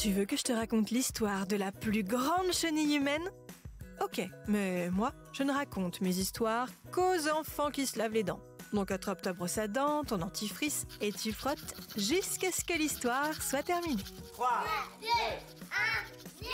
Tu veux que je te raconte l'histoire de la plus grande chenille humaine ? Ok, mais moi, je ne raconte mes histoires qu'aux enfants qui se lavent les dents. Donc attrape ta brosse à dents, ton dentifrice et tu frottes jusqu'à ce que l'histoire soit terminée. 3, 2, 1,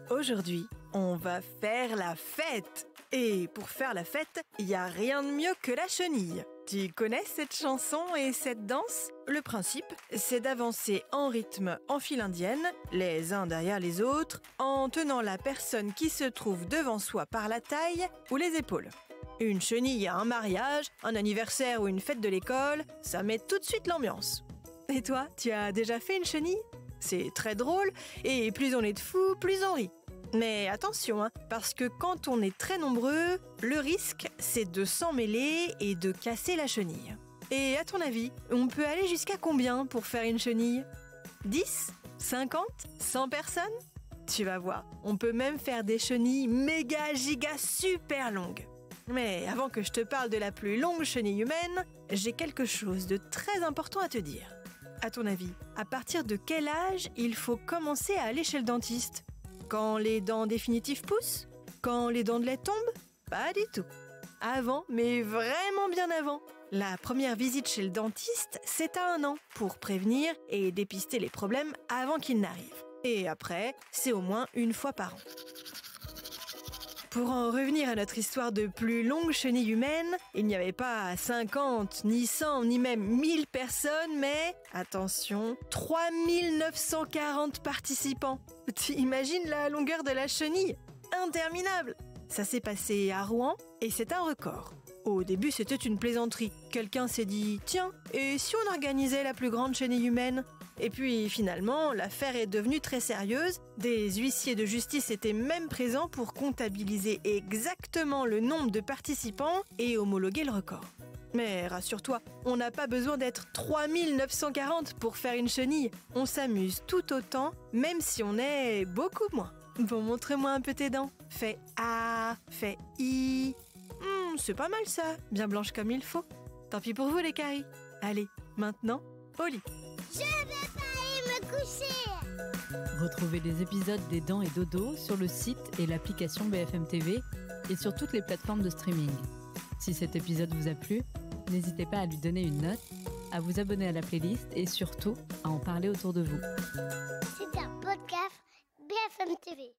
0. Aujourd'hui, on va faire la fête. Et pour faire la fête, il n'y a rien de mieux que la chenille. Tu connais cette chanson et cette danse ? Le principe, c'est d'avancer en rythme en file indienne, les uns derrière les autres, en tenant la personne qui se trouve devant soi par la taille ou les épaules. Une chenille à un mariage, un anniversaire ou une fête de l'école, ça met tout de suite l'ambiance. Et toi, tu as déjà fait une chenille ? C'est très drôle, et plus on est de fous, plus on rit. Mais attention, parce que quand on est très nombreux, le risque, c'est de s'en mêler et de casser la chenille. Et à ton avis, on peut aller jusqu'à combien pour faire une chenille ? 10 ? 50 ? 100 personnes ? Tu vas voir, on peut même faire des chenilles méga giga super longues. Mais avant que je te parle de la plus longue chenille humaine, j'ai quelque chose de très important à te dire. À ton avis, à partir de quel âge il faut commencer à aller chez le dentiste ? Quand les dents définitives poussent ? Quand les dents de lait tombent ? Pas du tout. Avant, mais vraiment bien avant. La première visite chez le dentiste, c'est à 1 an, pour prévenir et dépister les problèmes avant qu'ils n'arrivent. Et après, c'est au moins 1 fois par an. Pour en revenir à notre histoire de plus longue chenille humaine, il n'y avait pas 50, ni 100, ni même 1000 personnes, mais, attention, 3940 participants. Tu imagines la longueur de la chenille ? Interminable ! Ça s'est passé à Rouen et c'est un record. Au début, c'était une plaisanterie. Quelqu'un s'est dit « Tiens, et si on organisait la plus grande chenille humaine ?» Et puis finalement, l'affaire est devenue très sérieuse. Des huissiers de justice étaient même présents pour comptabiliser exactement le nombre de participants et homologuer le record. Mais rassure-toi, on n'a pas besoin d'être 3940 pour faire une chenille. On s'amuse tout autant, même si on est beaucoup moins. Bon, montre-moi un peu tes dents. Fais A, fais I. C'est pas mal ça, bien blanche comme il faut. Tant pis pour vous les caries. Allez, maintenant, au lit. Je vais pas aller me coucher. Retrouvez les épisodes des Dents et Dodo sur le site et l'application BFM TV et sur toutes les plateformes de streaming. Si cet épisode vous a plu, n'hésitez pas à lui donner une note, à vous abonner à la playlist et surtout à en parler autour de vous. C'est un podcast BFM TV.